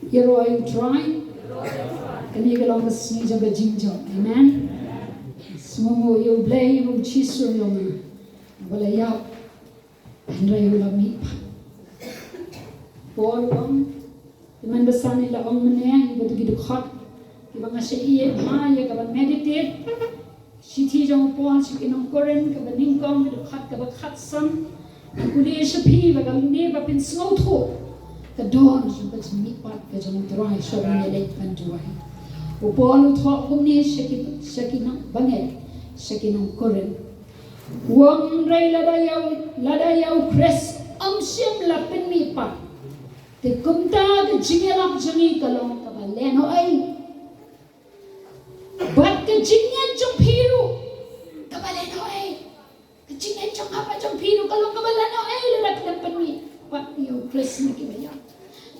Yero ayu try. Kani kalong kasni jaga jinjo. Amen. Semua yo blay yo chisu yo ma. Wala yap. Andra yo lami. Paul wang. Iman besar ni la ong mene betu gitu khot. Kiba ngasih iye ma ya kaban meditate. Siti jong Paul sikinong koren kaban ningkong betu khot kaban khat sam. Kuliah sepi bagal ni bapin snow tho. Kadon jumpa mipat ka jong dry so ni late pan dry. O Paul tho kumni shakinang banget shakinang koren. Wang ray ladayaw Chris amsim lapin mipat. Te kumta ke jingelap jangi kalong kabaleno ay. Bat ke jingel jong piru kabaleno ay. Ke jingel jong apa jong piru kalong kabaleno ay lalak lapan mi. Wat yo Chris ni kibaya.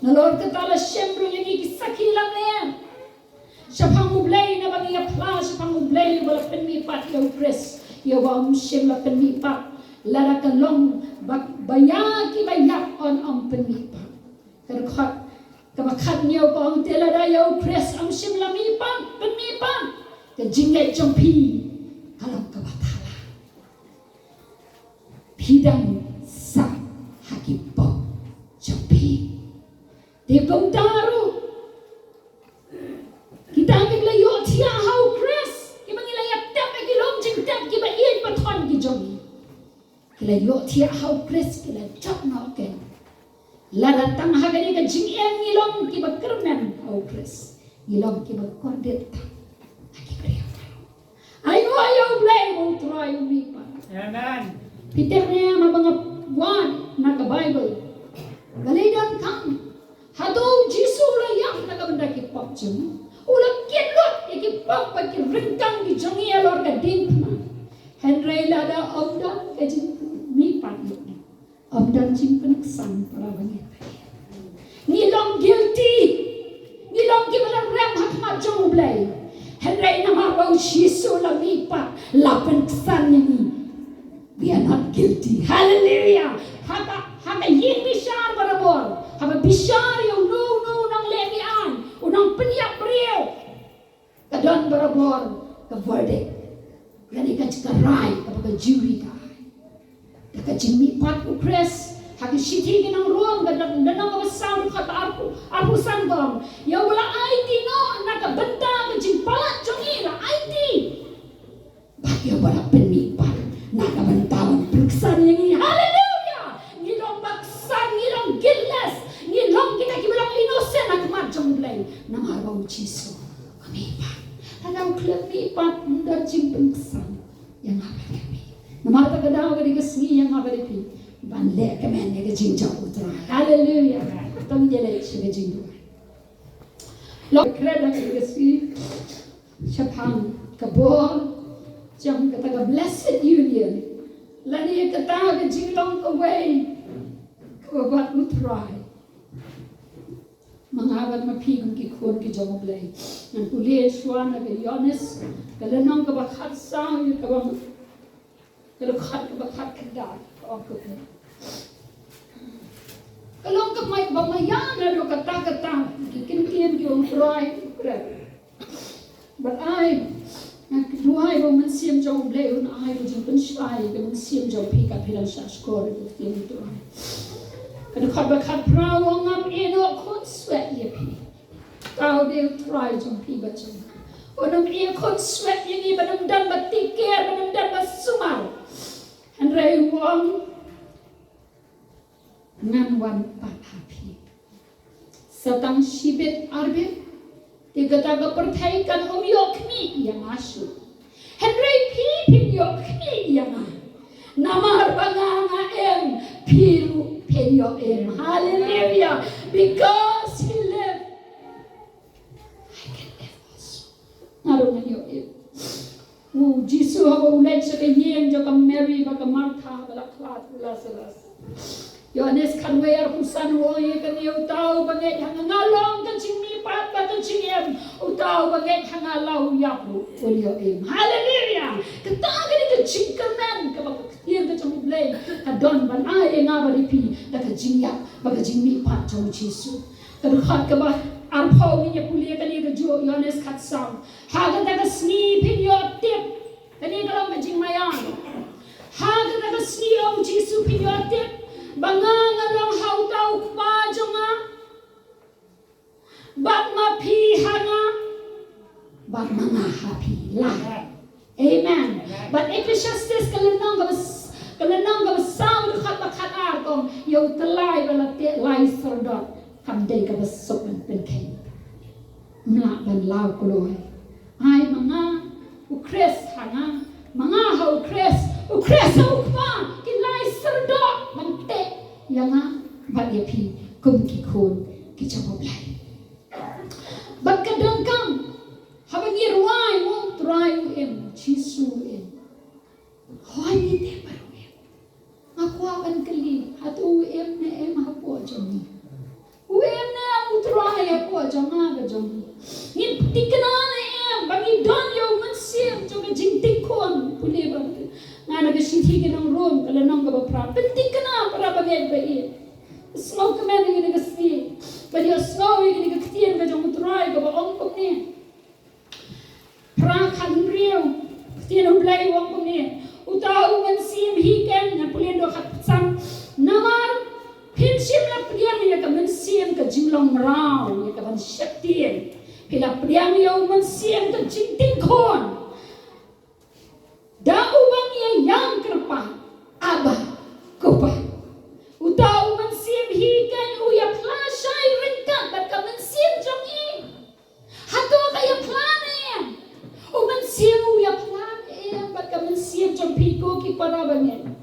Nalor katala syembro yang ikisakilang na yan. Siya pangublay na bang i-apply, siya pangublay na wala panmipat yaw Chris. Yaw ba siyem la panmipat. Lara kalong bayaki bayak on ang panmipat. Karukhat, kabakat niyo ba ang tilada yaw Chris ang siyem la mipat, panmipat. Kajingay jompi, kalong kabatala. Pidang sa hakipo jompi. Dia kong daru. Kita ambil layu tia hau Chris. Kita ngilaya tap lagi lomjing tap kita ian paton ki jomi. Kita yu tia hau Chris kita jap nak ken. La datang hagani ka jing en ngilom kita kermen hau Chris. Ngilom kita kordet. Lagi beriak. Ayo ayo blay mo try umi pa. Amen. Peter niya mabanga one na ka Bible. Galidan kang Hadong Jisu layak na kabanda ki pop jeng. Ulang kienlot ki pop pa ki ringkang ki jongi alor ka din na. Henry lada omdan ka jing mi pan yo. Omdan jing peneksan para banget. Ngilong guilty. Ngilong ki malang ram hakmat jong blay. Henry na mabau Jisu la mi pa la peneksan ni. We are not guilty. Hallelujah. Haka yin bishar barabor. Haba bishar yung no nang lemian. Unang penyak beriau. Kadon barabor. Ka verdict. Gani ka cikaray. Kapag jury ka. Kaka jimipat ko Chris. Haki siti ginang ruang. Danang kawasaw ka arpo sanggong. Ya wala ID no. Nakabenta ka jimpalat jongila. ID. Bakit wala penipat. Nakabantawan periksan yang haleluya. Ngilong baksan, ngilong gilles, ngilong kita kibilang innocent nagmat jong blay. Namaraw Jisu. Kamipat. Hanaw klamipat nda jing periksan. Yang apa kami. Namarta kadaw ka di kasngi yang apa di banle kamen ya jing jong utra. Haleluya. Tong jele siya jing duwa. Lo kreda ka di kasngi. Syapang kabor. Jom kata blessed union. Lani kata ke jinglong away. Kabat utray. Mangawat mapigong kikun ki jom blay. Nan kuliah suana ke Yones. Kalanong kabakat sang yu kabang. Kabakat kedak. Kalong kamay bamayan ado kata. Kikin ki utray. But Duhai bo mensiam jauh blay un ai bo jeng pensyai ke mensiam jauh pika pilang syashkor itu tiang itu. Kada khabat prawo ngam eno khot sweat ye pi. Tau de try jong pi ba jong. Onam e khot sweat ye ni banam dan batiker banam dan basumar. Han rei wong ngan wan pat happy. Satang shibet arbe Tiga perthaikan yokmi yang masuk. Henry pipin yokmi yang namar banganga em piru penyo em. Hallelujah. Because he lived. I can live also. Narungan yo em. Jisu haba ulay sa kanyang jo ka Mary baka Martha balaklat ulasalas. Yohanes kanwayar pusan woye kaniyo tao bagay hangalong kancing mipat ba kancing em utao bagay hangalaw yapu ulyo em. Hallelujah. Kataga ni kancing kanan kabak yan kacang ublay kadon ban ay nga baripi da kajing yak baga jing mipat jong Jisu. Kadukhat ka ba arpaw niya pulia kani ka jo Yohanes Katsang. Haga daga sni pinyo tip. Kani ka lang majing mayan. Haga daga sni o Jisu pinyo tip. Banganga lang hautaw pa jonga. Bat mapi hanga. Bat mga happy lahat. Amen. But Ecclesiastes kalanang ka sound khat artong yo telai balate lai serdot kamdei ka besok ben ken. Mla ben lau koloi. Ai mga ukres hanga mga ha ukres au kwa ki lai serdot mante yanga ba yepi kum ki khon ki chamoblai. Bagkadang kam habang irwai mo try em Jisu em. Hoy ni te baru em. Aku akan keli hatu em na em hapo jami. Em na aku try hapo jama ga jami. Ni tikna na em bagi don yo mansiem jo ga jingtik kon pule ba. Ngana ga sithi ke nang rom kala nang ga pra. Tikna para bagay ba em. Smoke man ni ga sti. Ba yo snow ni ga ktien ga jom try ga ba ong ko ni. Pra kan riu tiada belai wang kami utau mensim hiken na pulen do khat sam namar pinsim la priang ya ka mensim ka jimlong rau ya ka ban syatien pila priang ya mensim ka jingting kon da ubang ya yang kerpa aba kopa utau mensim hiken uya plasai ringkat dat ka mensim jong i hato ka ya planen mensim uya ka mensiam jom piko ki parabangen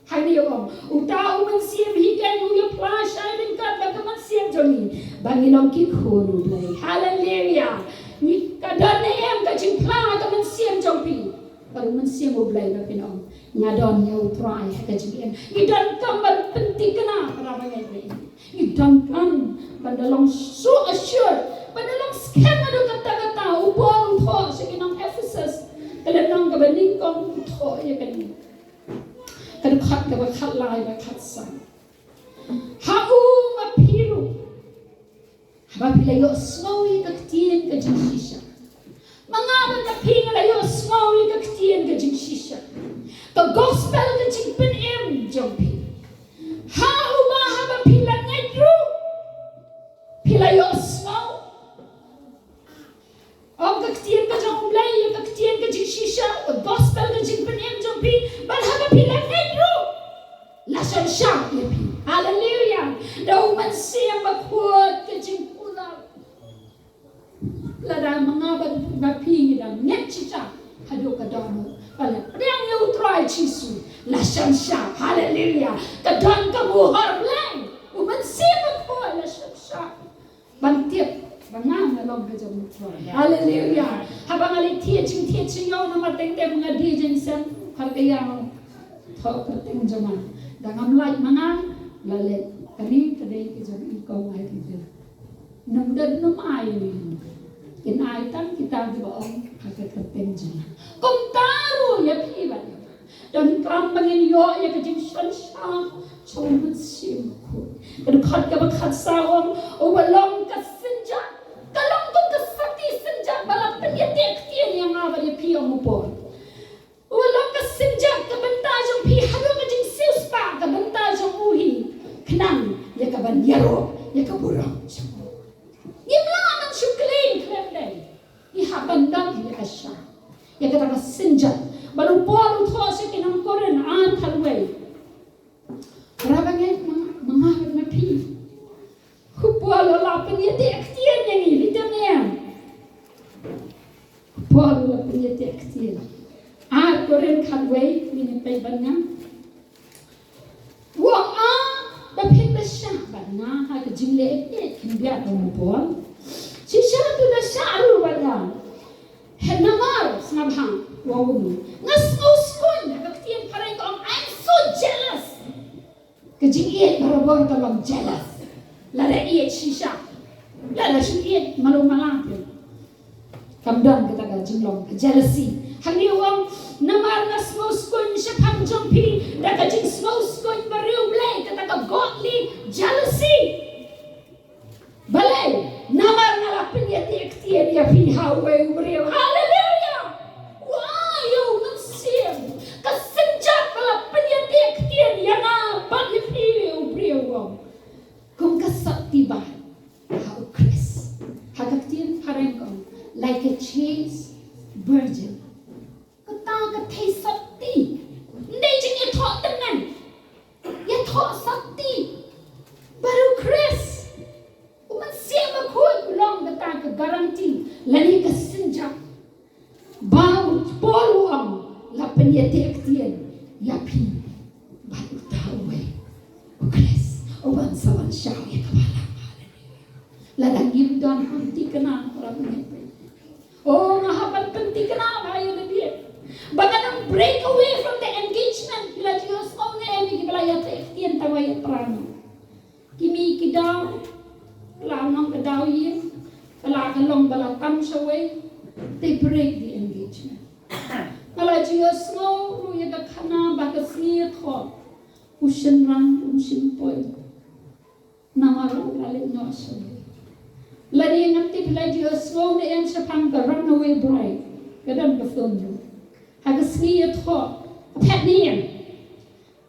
hani om utau mensiam hikan uya flash iron kat ka mensiam jom ni bangilong ki khonu blai hallelujah ni kadane em ka jing pla ka mensiam jom pi baru mensiam blai ba pinom ngadon ya utrai ka jing em idan kamban penting kena parabangen ni idan kan bandalong so assured bandalong scam ado kata-kata ubor tho sekinong Ephesus kalanang ka baning kong tho ya kan kadukhat ka ba khat lai ba khat sang hau mapiru ba pilayo snowy ka tien ka jinsisha mga ba ka pingalayo snowy ka tien ka jinsisha ka gospel ka jingpen em jompi hau ba ba pilangedru pilayo snow om ka tien ka jom blay ka tien ka jinsisha ka gospel ka jingpen em jompi ban ha pilangedru lasan syak yepi hallelujah daw man siya magkuot ka jingpula lada mga bapingi lang net chicha hado ka damo pala yang you try Jisu lasan syak hallelujah kadang ka muhar lang uman siya magkuot lasan syak bantiap bangang along ka jom try hallelujah habang alit tiya ching yaw na matengte mga dijen sen hargayang thok kateng jaman dangam lai manang lalet kani kadai ke jom ikaw ai ti nam dan nam ai ni in ai tan kita di baong hakat kateng jaman kom taru ya pi ba dan kam bangin yo ya ke jing shan sha chom sim ko kan khat ka ba khat sawam o balong ka senja kalong ko ka sati senja balap pen ya tek tien yang aba ya pi mo por walang ka senja ka bantajong pi halo ka jing sius pa ka bantajong uhi kenang ya ka ban yaro ya ka burang imla man syuklain klem iha bandang ya asya ya ka ta senja baru polu those kinang koren an thalwei rabangen mga na pi kupolo lapen ya tek tien yang ini temnya kupolo lapen ya tek tien koren khalwei mini pe banga wa a ba phen ba sha banga ha ka jingle e kimbia to mo bol si sha tu da sha ru banga henamar snabhang wa wu ngas uskon ka tien pareng ko I'm so jealous ka jingle barabor ka lam jealous la da e si sha la da shi e malu malang kamdan kita ka jinglong jealousy hani wang namar na smoskon siya pangjompi da ka jing smoskon bariw blay kata ka godly jealousy Balay, namar nalapin ya tiek-tiek ya pihawe ubreo. Hallelujah! Wayo nagsim. Kasenjak malapin ya tiek-tiek ya na bagi pihawe ubreo. Kung kasakti ba, how Chris, hagaktin parengkong, like a cheese virgin. Katay sakti. Hindi dyan ito dengan. Ito sakti. Baru Chris. Uman siya makuha ulang datang ke garanti. Lani kasenjak. Baru polo ang lapan yati aktiyan. Yapi. Baru tahu Chris. Uman sawan siya. Ya kabalang. Ladang yundan hanti kena orang ini. Oh, mahabat penting kena bayo na dia. Baka nang break away from the engagement. Bila Diyos o nga emi kibalaya ta iktiyan tawaya prano. Kimi kidaw. Lanang kadaw yin. Kalakalong balatam siya way. They break the engagement. Kala Diyos o ruya ka kana baka sniyat ko. Usyan rang unsimpoy. Namarang lalim nyo siya. Lari yang nanti bila Diyos o na yang siya pang runaway bride. Kadang bafon nyo. Hagas niya to, pet niya.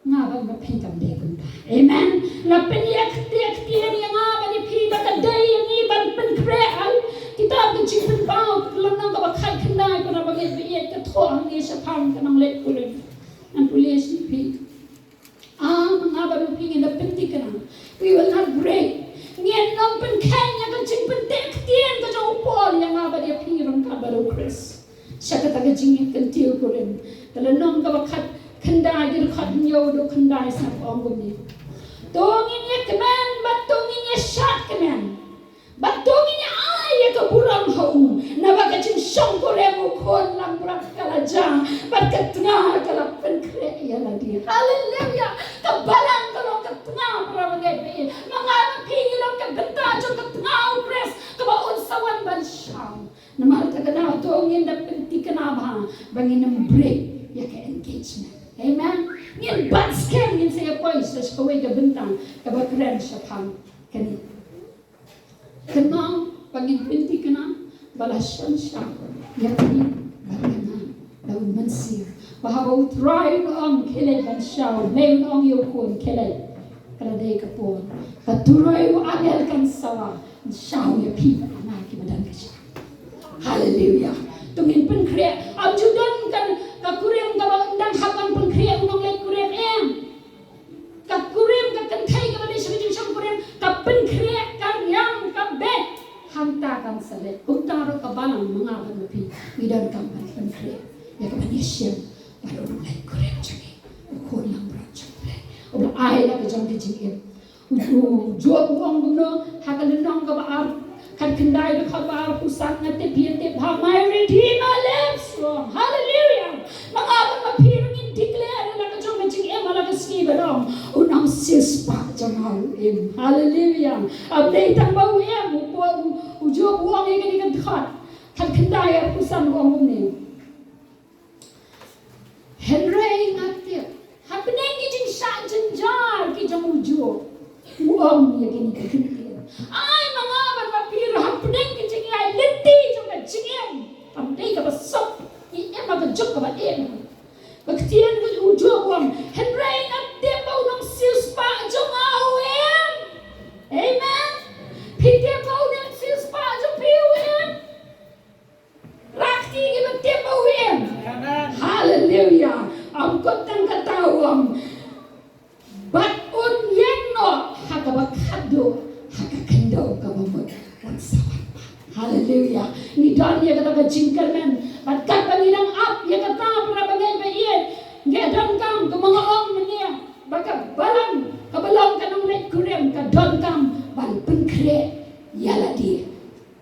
Nga ba mapingkam dekon ka? Amen? Lapiniyak niya nga ba ni piba ka day ang iban pankreal. Kita bicipin bao, lang nang kabakay kanay para bagay-bayit ka to ang niya siya pang kanang let kulit. Ang pulis ni pig. Mga ba mapingin na pinti ka na. We will not break. Ngayon nang pankay niya ka chingpin dektiyan ka dyan upol. Yang nga ba niya pirang ka ba Chris? Siya kataga jingit kantil ko rin. Talanong ka bakat kanday, kat niyo do kanday sa pangom niyo. Tungin niya kaman, batungin niya shot kaman. Batungin niya ay kaburang haum. Nabagacin siyang kuremo kon lang brak kalaja. Bagat nga kalapan kreya na di. Hallelujah! Kabalang kalong katnga para magay. Mga napigilang kagantajo katnga upres. Kabaunsawan ban siyang. Namal ka na tungin na pinti ka na ba bangin ng break ya ka engagement. Amen. Ngin bad scam ngin sa yapoy sa kaway ka bintang kabakren siya pang kanit. Kanang bangin pinti ka na balasyan siya yapi bagaman daw mansir. Bahabaw try ang kilay ban siya lay ang yukon kilay kaladay ka po. Katuroy mo agel kan sawa siya yapi na kimadan ka siya. Hallelujah. Tungin penkriya. Abjudan kan kakurem kabandang hakan penkriya unong lek kurem em. Kakurem kakantay kabandang sabijin siyang kurem kapenkriya karyang kabet. Hantakan sa lek. Untaro kabalang mga panapi. Idan kampan penkriya. Ya kabandang siyang para unong lek kurem changi. Ukon lang bro changi. Uba ay lang kajang kajing em. Ujuwa buong guno hakalunong kabaar. Kan kendai dekat bar pusat ngate piete bha my redeemer lives strong. Hallelujah. Mangabang mapirungin declare na kajong majing em ala kaski badong unang sispa jangal em. Hallelujah. Update ang bawu em ujo buang yang kini dekat kan kendai pusat ngomong ni. Henry ngate happening kijing sa janjar kijang ujo buang yang kini dekat. Ay mga pero happening kijing ay linti jong ka jingem pamday ka basok i em ka jok ka ba em baktian ko ujo wam henry at tempo ng silspa jong awem amen pite po ng silspa jong piwem rakti ki tempo em hallelujah ang kotang katawam but on yenno hakabakado hakakendo ka mamod. Hallelujah. Ni dan ya kata kajingkar men. Batkat panginang up ya kata para bagay bayin. Ngadan kam kumangaong menya. Baka balang kabalang kanang lek kurem ka don kam bal penkre yala di.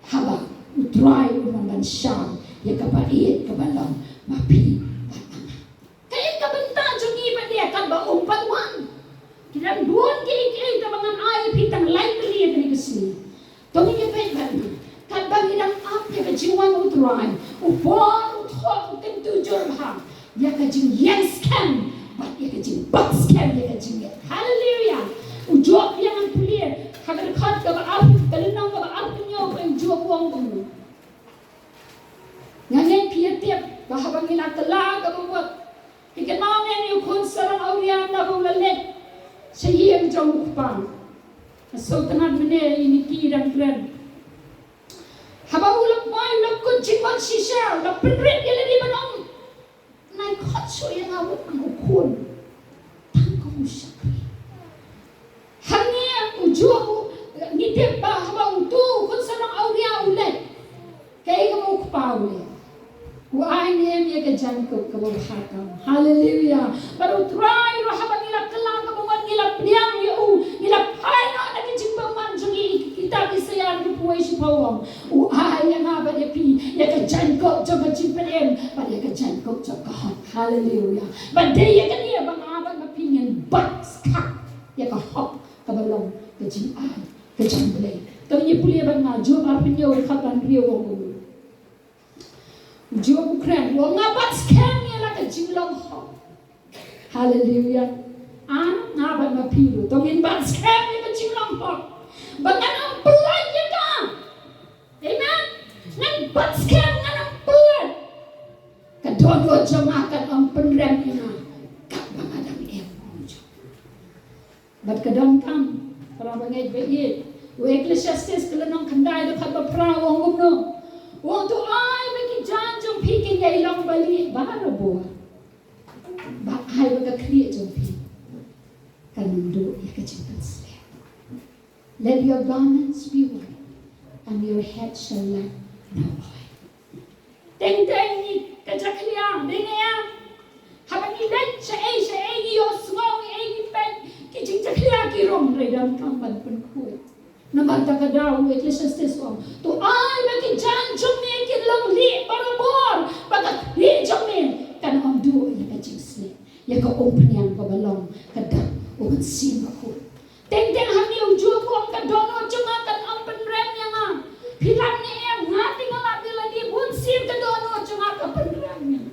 Haba utray uman syam ya kapait kabalang mapi batanga. Kaya kabenta jung iba dia kan ba umpat wan. Kiran duon kay tabangan ay pitang likely ya kani kesini. Tungin ya pet ban. Kan banginang up ya kajiwan utray. Upon utok kan tujur ha. Ya kajing yes can. But ya kajing box can ya kajing. Hallelujah. Ujok yang pulir. hagar khat ka ba kalinang ka ba nyo ko yung juwa buang ko mo ngayon piyatip bahabang inatala ka ba ikanangin yung kunsarang auriyan na bulalit sa iyang jawuk pa so tanad mene inikirang kren habang ulap mo ay lakon chingwan sisya lapinrit yala di ba nang naikotso yung awat ang ukon tangko mo siya hangya ujua mo ngitip ba habang tu kunsarang auriyan ulit kaya ka mo kupauli Why name ya kajanko kababahakam. Hallelujah. Baru try ro habang nila kalang kabuman nila priang yu nila paino na kijimba manjungi kita bisayan rupuay si pawang. Why yang aba de pi ya kajanko joga jimpen ba ya kajanko joga. Hallelujah. Ba de ya kaniya bang aba mapingin box ka ya ka hop kabalong kajin ay kajambele. Kami puli ba nga jo marpinyo khatan riyo ko. Jua Ukraine, wong ngabat scam ya la kajilong ho. Hallelujah. Ngabat mapilu, tongin bat scam ya kajilong ho. Banganang pelan ya ka. Amen. Ngan bat scam nganang pelan. Kadodo jamakan ang penrem ina. Kak bangadang emojo. Bat kadang kam, para bangay bayit. Ecclesiastes kelenong kandai dekat baprawang gumno. Wong tu ay bagi janjong pikin ya ilang bali baru buat. Ba ay baga create jong pi. Kanundo ya kajimpan sila. Let your garments be white and your head shall lack no oil. Teng ni kajakliang dengaya. Habang ilan sa ay yos ngong ay pen kijing jakliang kirong redam kampan penkuit. Naman ka daw Ecclesiastes wang to ay bagi janjong ni kilang li parabor bagat li jongmin kan ang duo ya kajing sli ya ka open yang pabalong kada ugan sima ko teng hani ang juo ko ang kadono junga kan ang penrem yang nga pilang ni ngati nga labila di bunsim kadono junga ka penrem yang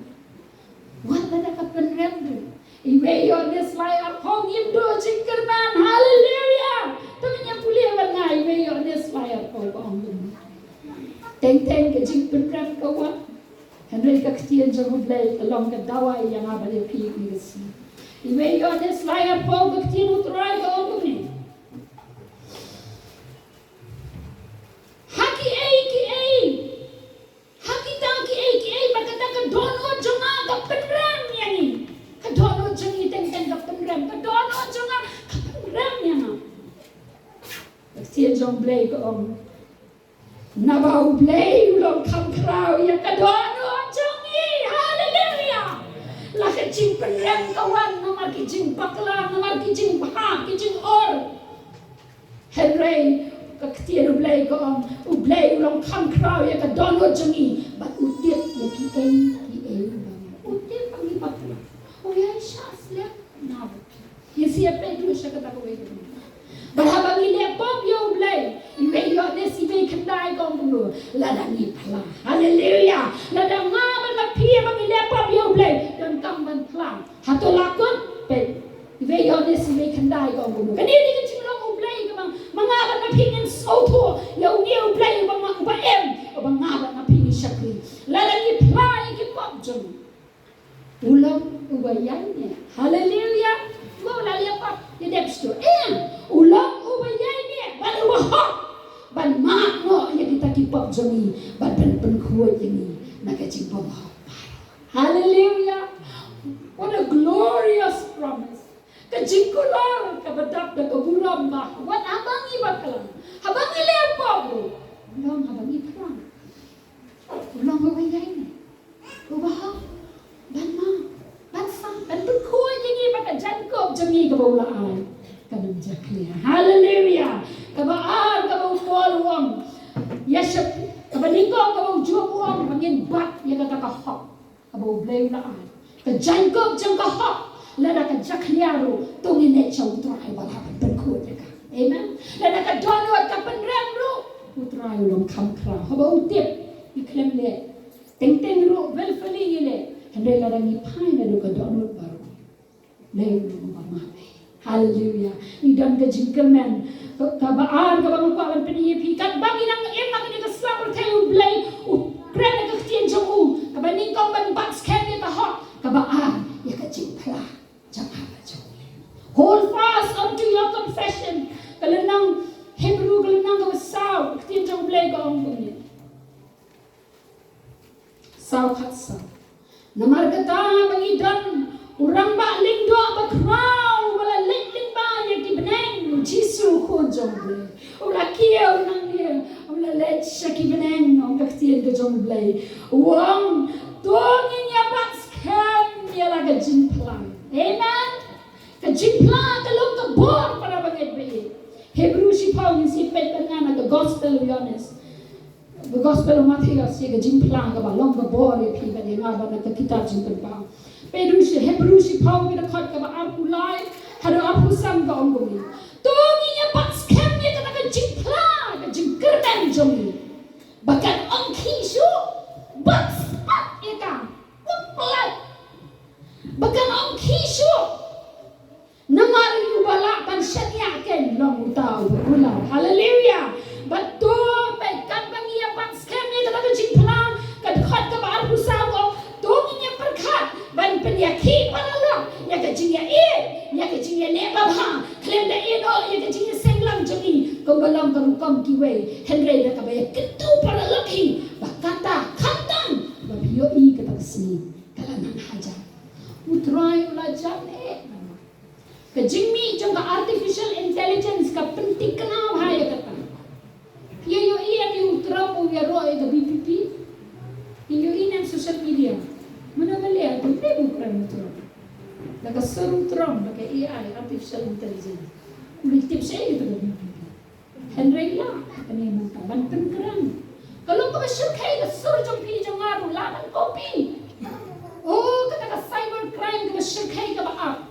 wala na ka penrem do iwe yon is like a hong imdo jingkerman hallelujah Tanya pulih bangai me yon is fire ko bang. Teng ke jing penrem ko wa. Henry ka ktian jong blay along ka dawai yang abale pi ni si. Iwe yon is fire ko ktian utrai ko ni. Haki ei. Haki tangki ei bakata ka dono jonga ka penrem yani. Ka dono jongi teng ka penrem ka dono jonga ka penrem yana. Tia jong blay ko om nabaw blay ulong kam kraw ya kadono jongi hallelujah la kijing penrem kawan namar kijing bakla namar kijing bah kijing or Henry kaktia no blay ko om u blay ulong kam kraw ya kadono jongi bat utip ya ki ei utip pangi bakla o ya shasle na yesi ape du shakata ko we Berhabang ini pop yo blay, iwe yo desi iwe kendai kong dulu, ladang ni pala, haleluya, ladang ngaban mapi bang ini pop yo blay, dan kamban plang, hato lakon pe, iwe yo desi iwe kendai kong dulu, kan ini kecil long blay kemang, mengaban mapi ngin soto, yo niu blay bang ba em, bang ngaban mapi ni syakri, ladang ni plang iki pop jom, ulang ubayanya, haleluya. Mau lali apa? Ya depsto. Ulang ubayai ni, ban ubah, ban mak no ya kita kipap jami, ban kuat ini, nak cimpam. Hallelujah! What a glorious promise. Kajikular kabadap na kaburam ba? What abang iba kalang? Habang ilepa bro. Ulang habang iprang. Ulang ubayai ni. Ubah, ban mak. Dan berkuat ini pada jangkau jemi kebaulaan kanam jaklia. Hallelujah. Kabaan kabau kual uang. Yesep kabaningkau kabau jual uang pangin bat ya kata kahok. Kabau blay ulaan. Kajangkau jangkau hok. Lada ka jaklia ru tungin net chau trai balapan berkuat ya ka. Amen. Lada ka donot ka penrem ru utrai ulang kamkra. Habau tip iklem le. Teng ru velfali ile. Henry ladang ipai na duka donut baru. Leo lumba mame. Hallelujah. Ni dan ke jingkerman kabaan kabang ko ang paniyepi kat bagi nang emang ini keslapur tayo blay kren ka ktien jong u kabaning kong ban box can ta hot kabaan ya ka jimpla jama ba jong hold fast unto your confession kalenang Hebrew kalenang ka saw ktien jong blay ko ang bunyi saw khat saw namar kata bangidan urang ba lingdo ba kraw wala ling ba ya ki beneng jisu ko jomble ora kieu nang dia wala let shaki beneng no ka tien ka jomble wang dongin ya bats kan ya la ka jimplan amen ka jimplan ka long ka bor para baget be Hebrew si Paul si pet banana the gospel of Johannes the gospel of Matthew si ka jimplan ka ba long ka bor ya pi ba nga ba na ka kitab jimplan ba Hebrew si Paul kita kat ka ba aku lai hado aku sam ka onggomi tongi nya pats kem ya ka jimpla ka jingkerdan jomi bahkan ongki shu bats pat ya ka pelat bahkan ongki shu namar yu bala tan syanya ken long utau berulang haleluya betul baikkan bagi ya pats kem ya ka jimpla ka kat ka ba aku sam ka tongi nya perkat ban penyakit paralak ya ka jingya ya ka jingya ne babha klem da eno ya ka jingya senglang joni kombalam karukam kiwe henry da ka ba ketu paralak hi bakata kantang babio I ka tagsini kalanan haja utrai ula jane ka jingmi jong ka artificial intelligence ka penting kana bahaya kata yo I ni utra mo ya ro ka BPP yo I social media mana melihat tu bukan betul. Laga seru terang, laga AI artificial intelligence. Kulit tips saya itu lebih. Henry lah, kami mengkaban pengkerang. Kalau kau bersyukai, seru jompi jongaru, laman kopi. Oh, kata cyber crime kau bersyukai kau baap.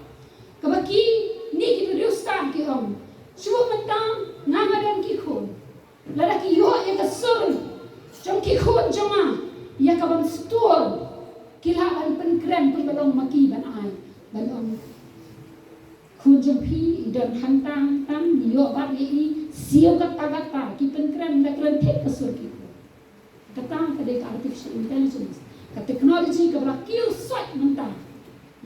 Kau bagi ni kita riustan kihom. Cuba mentang nama dan kikun. Lalaki yo yang keseru, jom kikun joma, yang kau ban store. Kilaan pengkeren pun balong maki ban ai balong kun jempi dan hantang tam yo bat yi sio kata ki pengkeren da keren tek kasur ki kata ka de artificial intelligence ka technology ka bra kiu swat mentang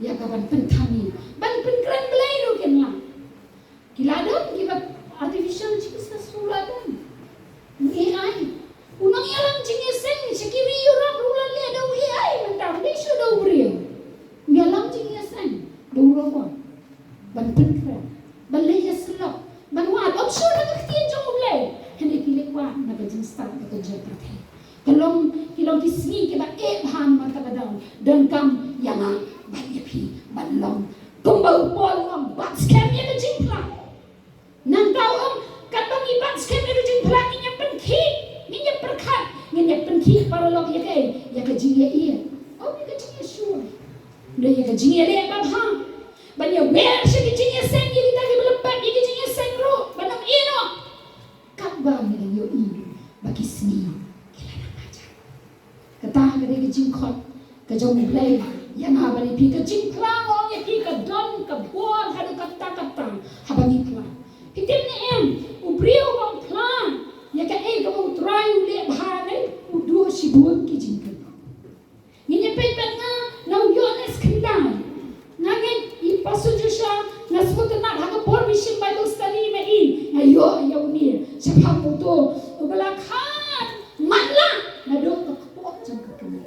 ya ka ban pentani ban pengkeren belai ru ken la kiladon ki artificial jiksa suladan AI unang yalang jingiseng sikiri yurak rulan le da AI mentang di sudah brio yalang jingiseng do rawa ban penkra ban le yaslap ban wat option na ktien jong le hene kilik wa na ga jing start ka jepra the kilong kisni ke ba han man ka daw dan kam yang ban yepi ban long kumbau pol am bat scam ya jing pla nang daw kat bang ibat scam ya jing pla nya penki minyak perkat minyak penki paralog ya ka jingya iya oh ya ka jingya sure le ya ka jingya le babha ban ya wer se ka jingya sen ya kita belepat ya ka jingya sen ro banam ino kat bang ya yo I bagi seni kila nak aja kata ka de ka jingkhot ka jong play yang habani pi ka jingklang ong ya pi ka don ka bor hadu kata habani plan hitim ni ubrio bang plan ya ka ka mo try ule bahane udu si buon ki jingkan ni pe nga na Johannes kendang ngangen I pasu jusha na spot na ha ka bor mission Bible study me I ayo ya uni sa pamuto ubala khan manla na do ka po jang ka kami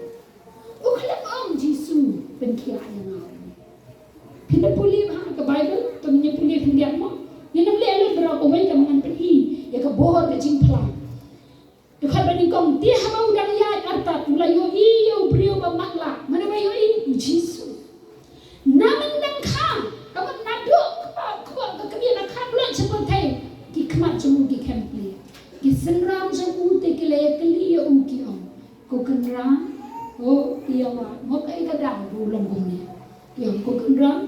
ukla om Jisu ben kia yang ngau pinapuli ha ka Bible to nya puli hindian mo ni nam le le bra ko mai ka mangan pe I ya ka bor ka jingplang dekat bani kong dia haba udang ya arta mulayo iyo brio ba makla mana ba yo I Jisu naman dang kham kawan nado ka kami na kham lo seperti ki kmat jemu ki kempli ki senram jemu te kele kli yo ki om ko kenra o iya wa mo ka ika dang bu long bumi yo ko kenra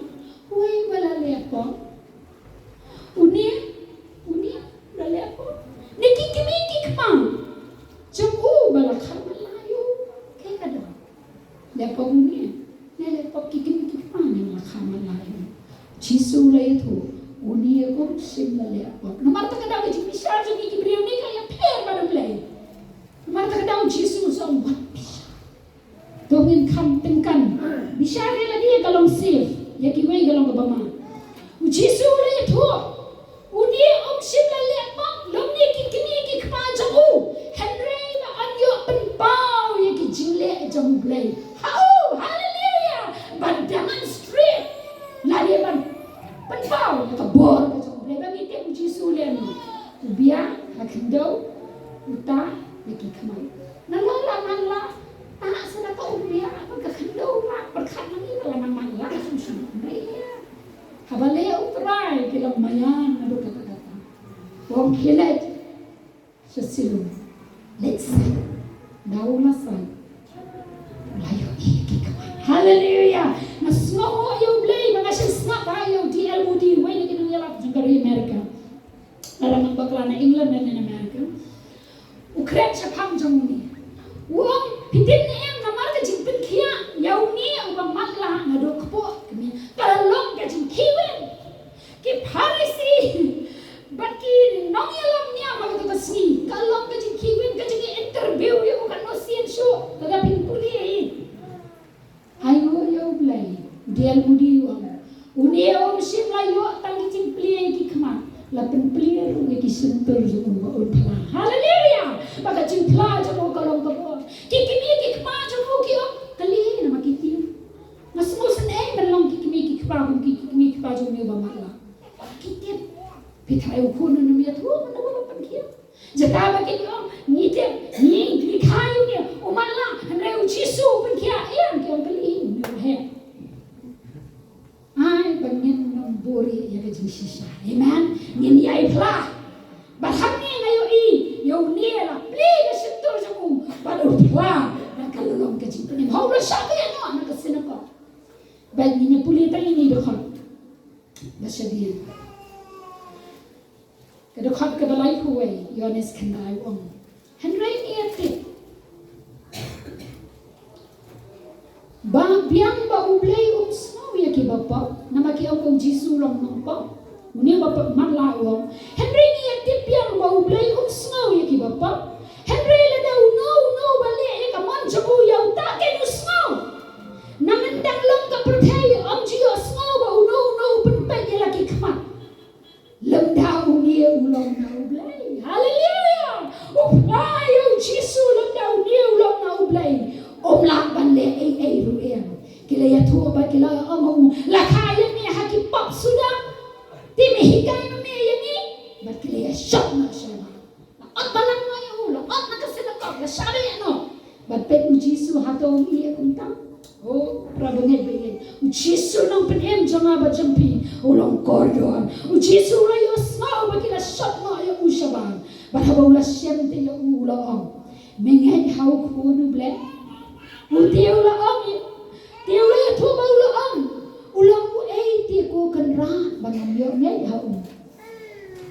wei bala le apa uni bala apa niki kimi ki kpang jemu bala kham layo ke kada le pa uni le pa ki kimi ki kpang ne kham layo Jisu le tu uni ko sim le apa nomar ta kada jong mat bisa dongin kam tengkan bisa rela dia kalong save ya kiwei kalong kabama Jisu le tho uni om sim la le ma lom ni kini ki kpa jong u Henry ba an yo pen pau ya ki jingle jong blai hallelujah ban demonstrate la dia ban pen pau ka bor ka jong blai ba ngi te Jisu le ni ubia hakendo uta ya ki kmai na la ta sana ka ubia apa ka kendo la berkat ni la nang la sum sum Habale utrai kilang mayan ado kata-kata. Wong kilet sesilu. Let's say. Daula say. Layo iki kaman. Hallelujah. Nasngo ayo blay mga snap ayo DLUD way ni kinang yalap juga di Amerika. Larang bakla na England dan in America. Ukraine sa pam jong ni. Wong pitin ni ang namar ka jimpin kia yaw ni ubang makla ngado kapo. Kalong ka jing kiwen ki parisi baki nong yalam niya magkakasni kalong ka jing kiwen ka jing interview yo ka no sien show kagapin puli ayo yo blay dial mudi wang uni om sim layo tangi jing pli ki kama la pen pli ru ki suntur jo mo utla hallelujah baka jing pla jo mo kalong ka bo ki kimi ki kama jo mo ki kali na makiti Nasmusan berlong kiki baju ni bamala. Kita pitai ukun na miat ho mana apa kia. Jaka bagi yo ngite ni kayu ni umala na Jisu pun kia yang kia kali ni he. Ai bangin nombori ya ke sisa. Amen. Ngin yai pla. Baham ni ngayo yo ni la pli ke sentur jamu. Baru pla na kalong ke jing ni. Hau rasak ya no na kesenako. Bagi pulita ini dekat, bersedia. Kedekat ke balai kuai, Yohanes kenal orang. Henry ni ati. Biang ba ublay semua ya ki bapa, nama ki orang Jisu long nampak. Ini bapa malah orang. Henry ni ati biang ba ublay semua ya ki bapa. Henry lada no balik ka man jabu ya utak ke semua. Namandang long ka percaya om jiyo semua ba uno penpai dia lagi kemat. Lemda unia ulong na ublay. Hallelujah. Ublay om Jisu lemda unia ulong na ublay. Om lakban le ay ruem. Kila ya tuwa ba kila om la kaya ni haki pop sudah. Timi hikay no me yani. Ba kila ya shot na siya. At balang na ya ulong. At nakasilakot. La sabi ano. Ba pet mo Jisu hatong iya kuntang. Oh, prabangit begin. Jisu nang penem jangan bajampi. Ulang kordon. Jisu rayo smau bagi la shot ma ya ushaban. Barhabaw la siente ya ulang. Mengen hau kunu ble. Utiyo la am. Tiyo la ya tuba ulang. Ulang u ay ti ko kanra. Bangam yo ngay hau.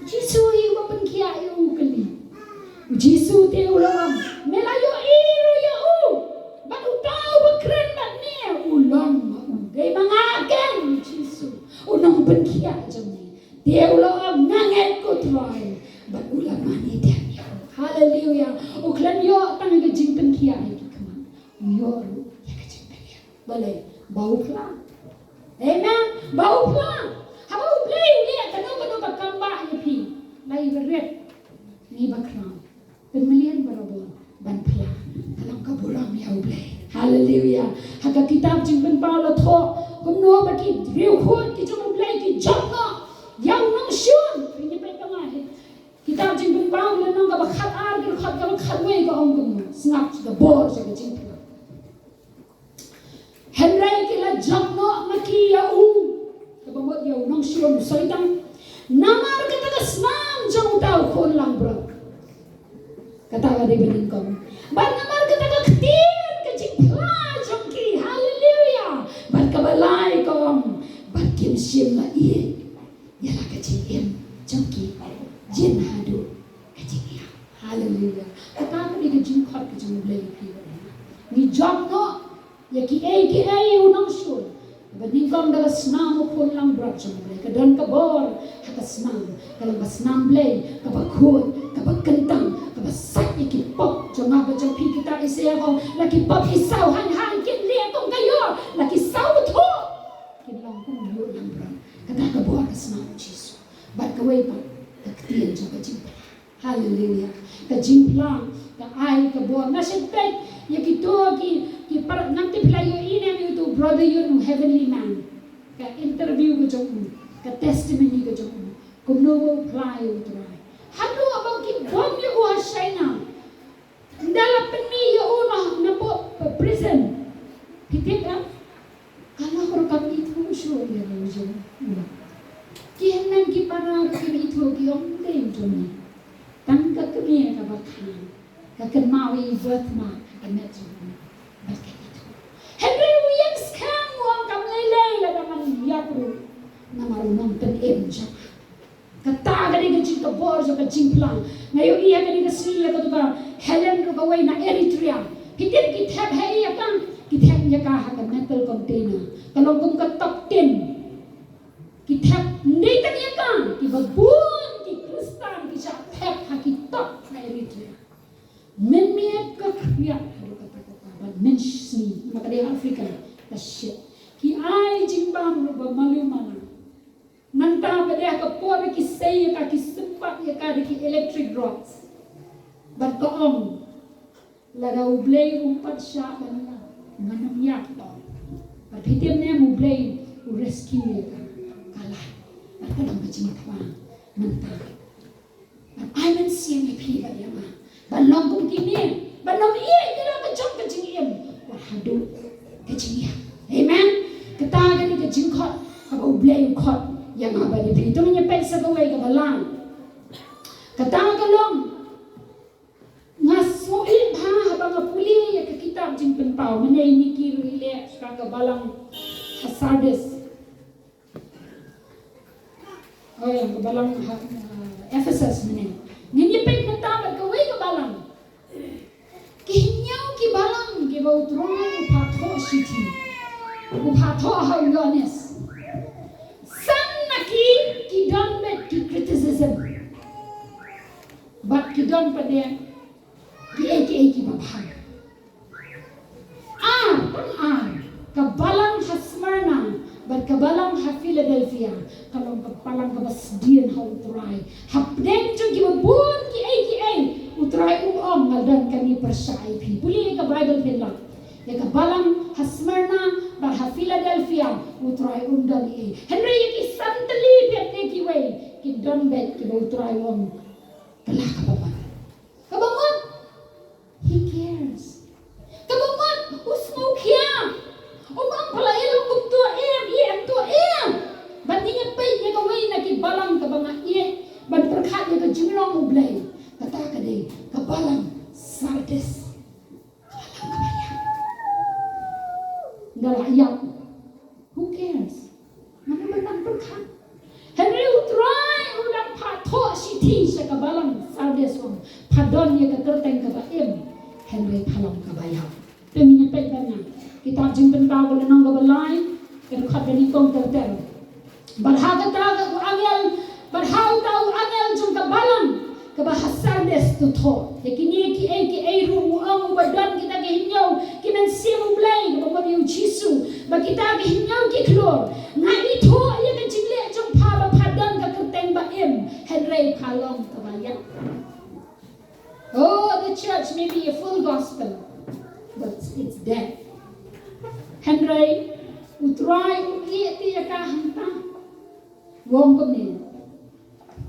Jisu yu mapan kia yu kali. Jisu tiyo la am. Melayo iru ya u. Baru tahu berkeren batnya ulang gay mangagen Jisu unang benkia jami dia ulang nganget ko try bat ulang mani dia hallelujah uklan yo tang ga jing benkia iki kaman yo ya ga jing benkia balai bau pla amen bau pla habau play dia kanu bakamba ya pi lai beret ni bakram pemilihan barabon ban pla alam ka buram ya ublay hallelujah haka kitab jing ben Paulo tho kumno ba ki riu khot ki jong ublay ki jokno yang nang shun ini pe tanga he kitab jing ben Paulo nang ka bakhat ar ki khat we ka ong kum snap the bor sa ka jing henry ki la jokno maki ya u ka bamot ya nang shun soitang namar ka ta snam jong tau khon lang bro kata ka de bening kom ban namar ka ta khtin ka jing pla jong ki hallelujah ban ka balai kom ban kim sim la ie ya la ka jing em jong ki jin hadu ka jing ya hallelujah kata ka de jing khot ka jing blai pi ni job no ya ki ai unang shul bening kom da snam khon lang bra jong blai ka dan ka bor ka snam kalau ba snam blai ka ba khot ka ba kentang ka ba sak ki pop Cuma baca pi kita isi ako laki pop isaw hang kin le kong kayo laki saw to. Kin lang kong yo lang bra. Kata ka buha ka sa Jesus. Bat ka way pa. Kaktiyan sa kajimpla. Hallelujah. Kajimpla. Ka ay ka buha. Nasyagpet. Yakito ki para nanti pilayo inem to brother you heavenly man. Ka interview ko jong. Ka testimony ko jong. Kung no apply to right. Halo abang ki bom yo wa China. Dalam peni yo na po prison. Pitit ka. Kalau ko kami itu sure ya rojo. Kihanan ki para ki itu ki om dem joni. Tangka kami ka bakhan. Ka kemawi birthmark amet joni. Baik itu. Henry Williams kan wang kam lelai la daman yapru. Namarunong pen jama. Kata gani ka jing ka borjo ka jing plan. Ngayon iya gani ka siya ka tuka Helen ko kaway na Eritrea. Pitit ki thep hai ya kan. Ki thep ya ka ha ka metal container. Kalau kung ka top 10. Ki thep hindi ka niya kan. Ki babun ki Kristan ki siya thep ha ki top na Eritrea. Men miya ka kriya. Halo kata ko ka. But men si makadaya Afrika. Ka shit. Ki ay jing bam lo ba malumana. Nanta pada ka po ki say ka ki sempat ya ka ki electric rods. But kaong laga ublay umpat siya kanila manam yak to. But hitim na ublay u rescue ya ka kalah. At kalang kacing pa nanta. At ayman siya ni piba ya ma. Balong kung kini. Balong iya kila ka jok kacing iem. Wahado kacing ya. Amen. Kataga ni kacing kot. Aba ublay kot. Yang apa di itu menyepet segawai ke balang. Kata kalong ngasuil bah bang puli ya ke kitab jing pentau mana ini kiri le suka ke balang Hasades. Oh yang ke balang Ephesus mana. Menyepet kata begawai ke balang. Kinyau ki balang ki bau terong upatho city. Upatho haulones. Ki don't make ki criticism, but ki don't pada ki babhan. Kabalang Hasmarna, but kabalang ha Philadelphia, kalau kabalang kabasdian ha utray. Hapden jo ki babun ki utray ngadan kami persai pi. Puli ka Bible pinlang. Ya kabalang Hasmarna but ha Philadelphia utray undan Henry ki santali bet ne ki way ki don bet ki utray kala kabaman. Kabaman he cares. Kabaman usmo kya. Umang pala ilong kumto to but niya pay niya kaway na ki balang kabanga but perkat niya ka jinglong ublay. Kata ka day kabalang Sardes. Dalayat. Who cares? Mana benang berkat. Henry utray udang patho siti sa kabalang Sardes on. Padon niya katerteng kabaim. Henry palang kabayang. Peminya peganya. Kita jing pentau ko nang kabalay. Pero kadani kong terter. Barhaga taga angel. Barhaga taga angel jung kabalang. Kabahasardes tuto. Yakini ki ru ang ubadon kita kehinyaw. Kinan simu blay kababag yung Jisu. Bagita kehinyaw ki klor. Nga ito ay ka jingle jung paba padan ka kerteng baim. Henry palong kabayak. Oh, the church may be a full gospel, but it's dead. Henry utray uki ya ka hanta. Wong ko ni.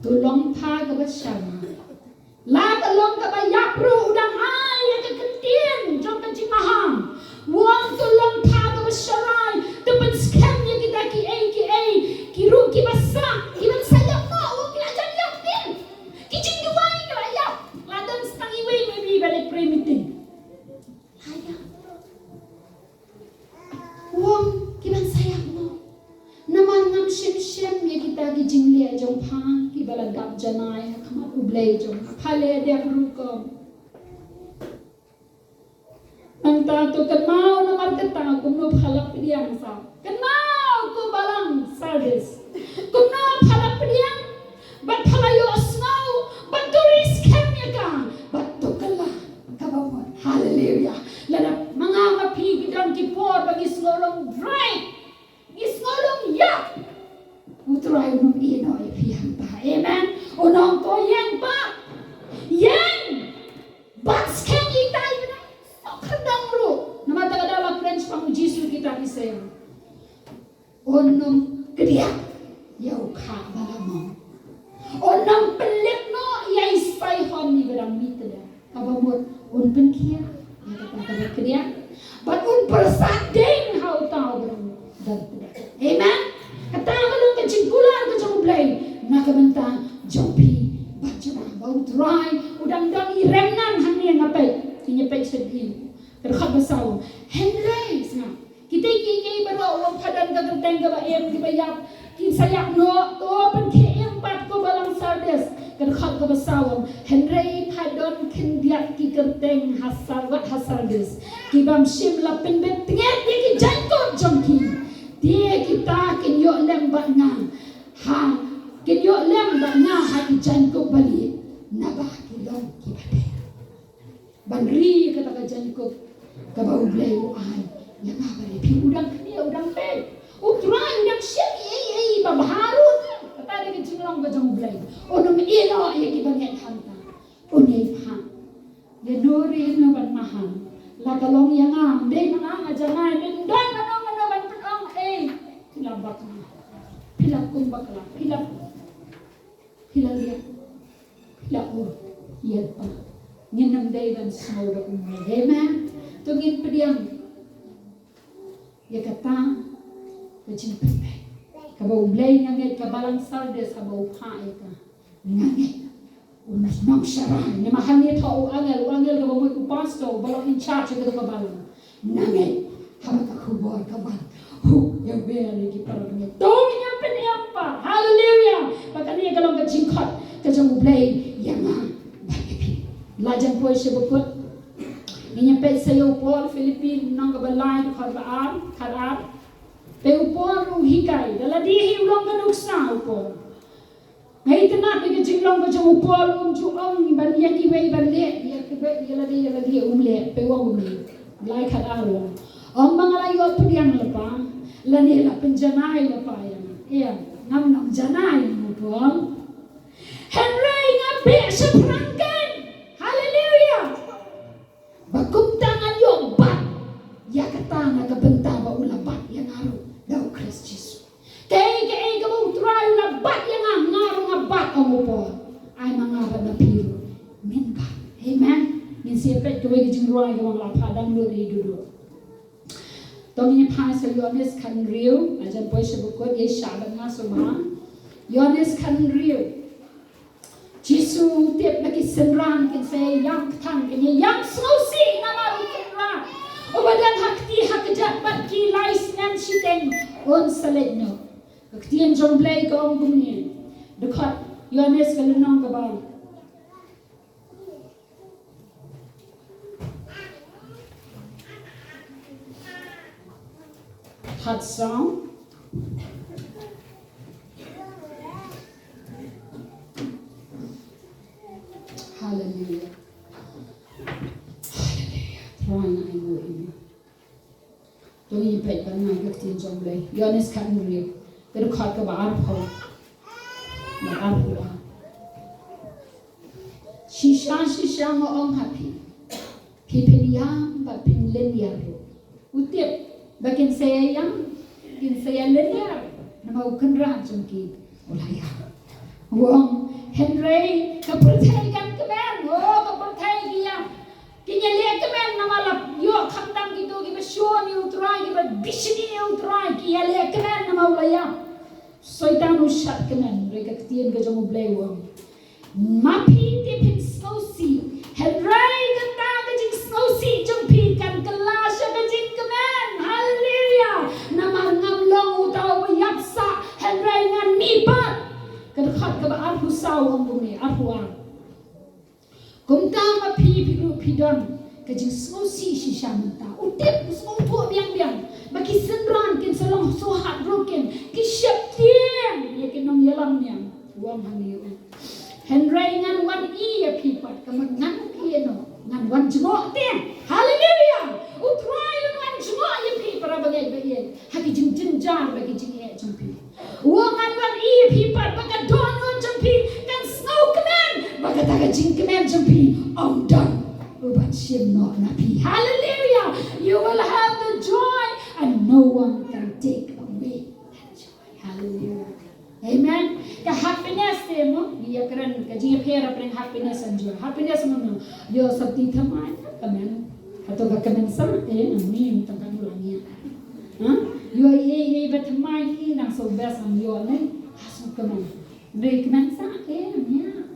Tulong pa ka ba siya? La tulong ka ba yapro udang ay ka kentin jong ka jimaham. Wong tulong pa ka ba siya? Tupan scam ya kita ki ru ki basa ki ban sayap mo wong kinajan yap din. Ki jingduway ka ba yap. Ladan stang iway maybe balik pray meeting. Hayap. Wong ki ban sayap mo. Naman ngam shem ya kita ki jingle jong pa ki balagap janay kamat ublay jong pale de rukom. Ang tato kanmao na marketa kuno phalap diang sa. Kanmao ko balang Sardes. Kuno phalap diang but phalayo asmao but to risk kanya ka but to kala kabaw Hallelujah. Lala mga mapigidang kipor bagi ngolong dry. Ngolong yak. Utray nung ino ipiyang pa. Amen. Unong ko yang pa. Yang. Bats kang itay na. Kadang ro. Namatagadawa friends pang Jesus kita kisaya. Unong kediyak. Yaw ka malamang. Unong pelik no. Ya ispay hon ni berang mitda. Kabamot. Un penkia. Ya kapag kediyak. But un persanding how tao berang. Amen. Katawa lang ka cingkulan ka jang blay. Nakabanta jampi bajra bau dry udang-dang iremnan hangni ngapay. Kinya pay sedin. Terkhat basaw. Henry nga. Kita kiki baro wang padan ka ganteng ka ba em di bayap. Kin sayak no to pen kem pat ko balang sardes. Terkhat ka basaw. Henry padon kin diat ki ganteng hasarwat hasardes. Kibam shim la pen bet tinget ki jangkot jampi. Dia kita kinyo lem ba nga ha kinyo lem ba nga ha ijan ko bali na ba kilong kibade banri kata ka jan ko ka ba ublay ay ya nga bali pi udang kaniya udang pe utray udang siya ay babaharot kata de kinjong ba jang ublay ono mi ino ay kibanget hanta unay ha lenori no ban mahal la kalong yang am de nga ajanay den dan pilap bakla, pilap kumbakla, pilap lihat, pilap iya pa. Nginam day dan semua dah umur, amen. Tungin pediam, ya kata, kecil pembe. Kabau blay nganget kabalang sardes kabau pae ka, nganget. Unas nang syarah, ni mahal ni tau angel kabau mo upasto, balong in charge ka kabalang, nganget. Habat aku buat kabar. Yang beri kita orang itu. Tunggu apa? Hallelujah. Maka ni kalau kita jingkot, kita mulai yang bagi. Lajang pun sebut. Ini pe saya upor Filipin nang kebalai karar. Pe upor uhikai. Dalam dia ulang kenuksa upor. Ngai tenat kita jinglong kita upor juang balik kiwei balik. Dia kiwei dia umle. Pe wang umle. Lai karar. Ang mga layo po diyang lapa, lanila penjanay lapa yan. Iya, ngam janay mo po. Henry nga be sa prangkan. Hallelujah! Bagkumtangan yung bat. Yakata nga kabenta ba ulabat yang araw daw Christ Jesus. Kaya mo try ulabat yang araw nga bat mo po. Ay mga ba na piro. Amen ba? Amen? Min siyempre kaway gijing ruay gawang lapadang lori duduk. Tongnya pasal Yohanes kan riu, ajan boy sebut ye syabat ngasuma. Yohanes kan riu. Jisu tiap lagi senran kin saya yang tang kin yang sausi nama senran. Obadan hakti hak jabat ki lais nan siteng on saledno. Kaktian jomblay ko ang bumien. Dekat Yohanes kalenong kabal. Hot song. Hallelujah. Hallelujah. Trying I know him. Don't you bet by my 15 Jomblay. Yohanes kan riu. Pero khat ka ba arpo. Ma arpo. Shisha mo ong happy. Pipiliam ba pinleniaro. Utiap bakin saya yang kin saya leniar nama ukenran jengki olaya wong Henry kepercayaan kemen kepercayaan dia kinya lihat kemen nama lap yo khandang gitu giba show ni utrai giba bishni utrai kiya lihat kemen nama olaya soitan ushat kemen mereka ketien ke jamu blay wong mapi tipin snowsi Henry kata kejing snowsi jengpi kan kelas kejing kemen nama ngamlong utaw yapsa Henry ngan mipat kadakhat ka ba arhu sawang bumi arhuang kumta mapipiru pidon kajing smosi shishamanta utip smopo biang bagi senran kin salang sohat broken kisyap tiem yakin nong yalam niang wang haniu Henry ngan wan iya pipat kaman ngan kieno ngan wan jmo tiem hallelujah jampi. Wangan wan pipat baka don wan jampi kan snow kemen baka taga jing kemen jampi om dan uban shim no napi. Hallelujah! You will have the joy and no one can take away that joy. Hallelujah! Amen. The happiness mo dia keren ka jing phera preng happiness and joy. Happiness mo yo sabti thamai kamen atau ka kamen sa ni tangkan ulangnya. Yo but my nang so best on yo ne hasu kaman dei kaman sa nya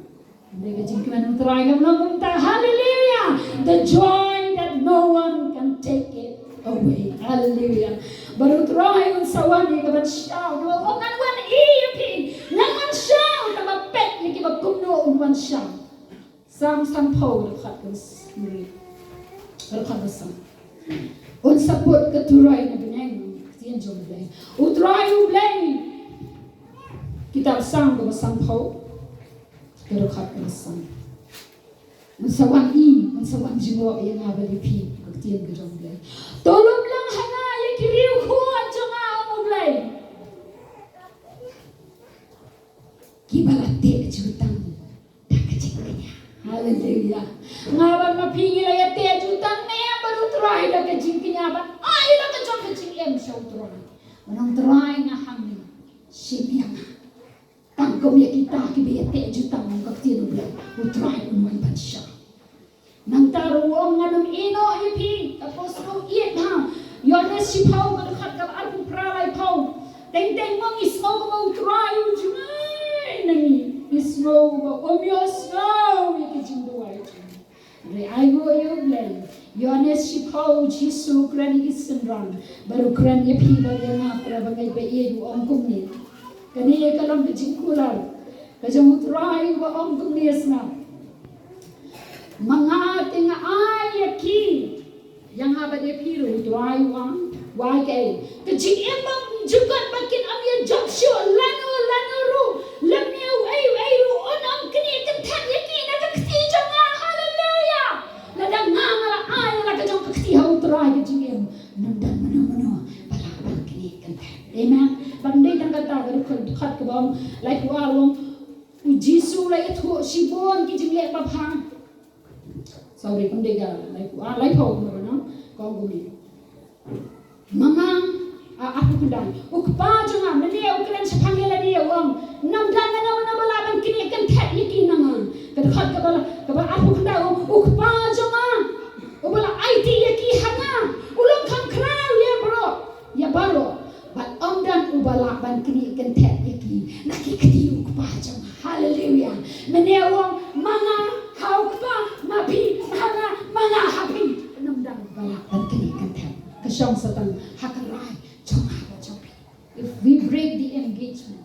dei ka jing kaman utrai gam no ta. Hallelujah! The joy that no one can take it away. Hallelujah! Baru utrai un sawan ni ka ban shaw do kan wan nan wan shaw ta ba pet ni ki ba kumno un wan shaw sam po de khat kus ni khat sam un support ka turai na bineng tian jom blay utrai u blay kita sang do sam po pero khat sam un sawan jingo yang abali pi ka tian ka jom blay tolong lang hana ye kiriu ko jonga u blay kibalate jutang takajiknya. Hallelujah! Ngaban mapingi la ya te jutang ne baru try da kajiknya ba ai la ka jong kajik em show try manong try nga hamni simya tangkom ya kita ki be te jutang ng kaktino bla utry man ban siya nang taru om nganum ino ipi tapos mo iet ha yones si pau ka khat ka alpu pralai pau teng mong ismo mo try nani ismo ba omios no ikijindo ay re aigo yo blay yones si pau jisu krani isendran baru krani pi ba na pra bagay ba yedu om kumni kani kalam bijikular kajang utray ba om kumni esna mga tinga ayaki yang haba de piru utray wa kay kajing emang jugat bakin amya joksho lano ru lamya ayu onam kini kentan yaki na kakti jonga. Hallelujah! Ladang ngala ay la kajong kakti ha utray kajing em nandan mano balaban kini kentan. Amen. Pandai tang kata khat ka bang lai ku along jisu lai thu sibon ki jing le ba phang. Sorry pandai ga lai phau no kong gumi. Mamang aku kendang ukpa jonga melia ukran sepangela dia wong nam dan mana balaban kini kan tet yaki nanga kadkhat ka bala aku kendang ukpa jonga ubala IT yaki hanga ulong kham khrau ya bro ya baro but dan ubala ban kini kan tet yaki naki kiti ukpa jonga. Hallelujah! Melia wong manga ukpa mapi hanga manga happy nam dan bala ban kini kan tet kasyong satang hakarai. If we break the engagement,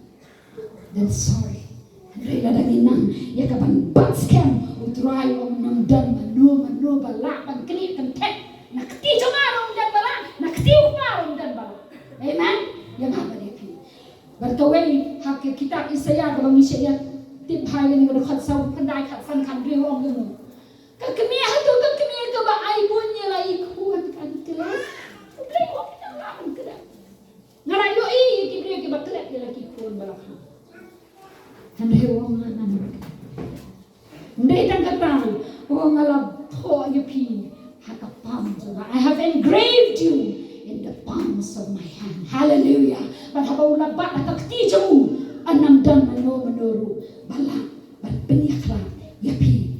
then sorry. Rela danginang ya kapan bat scam utray om namdan mano bala ban kini kan tek nakti jongarong dan bala nakti uparong dan bala. Amen. Yang apa dia pi. Bertawai hak kitab Isaya ka bang Isaya tip hai ni ko khat saw pandai khat san kan riu om demo. Ka kemi hatu ka kemi ka ba ai bunya la ikut kan kele. Ublay om na kan kele. Ngarayo kibriya ki batlet dia lagi kun balakha handhe wong nan ndai tang kata wong ala tho yupi hakapam jonga. I have engraved you in the palms of my hand. Hallelujah! But habaula ba takti jamu anam dan manoru bala bat penyakla yapi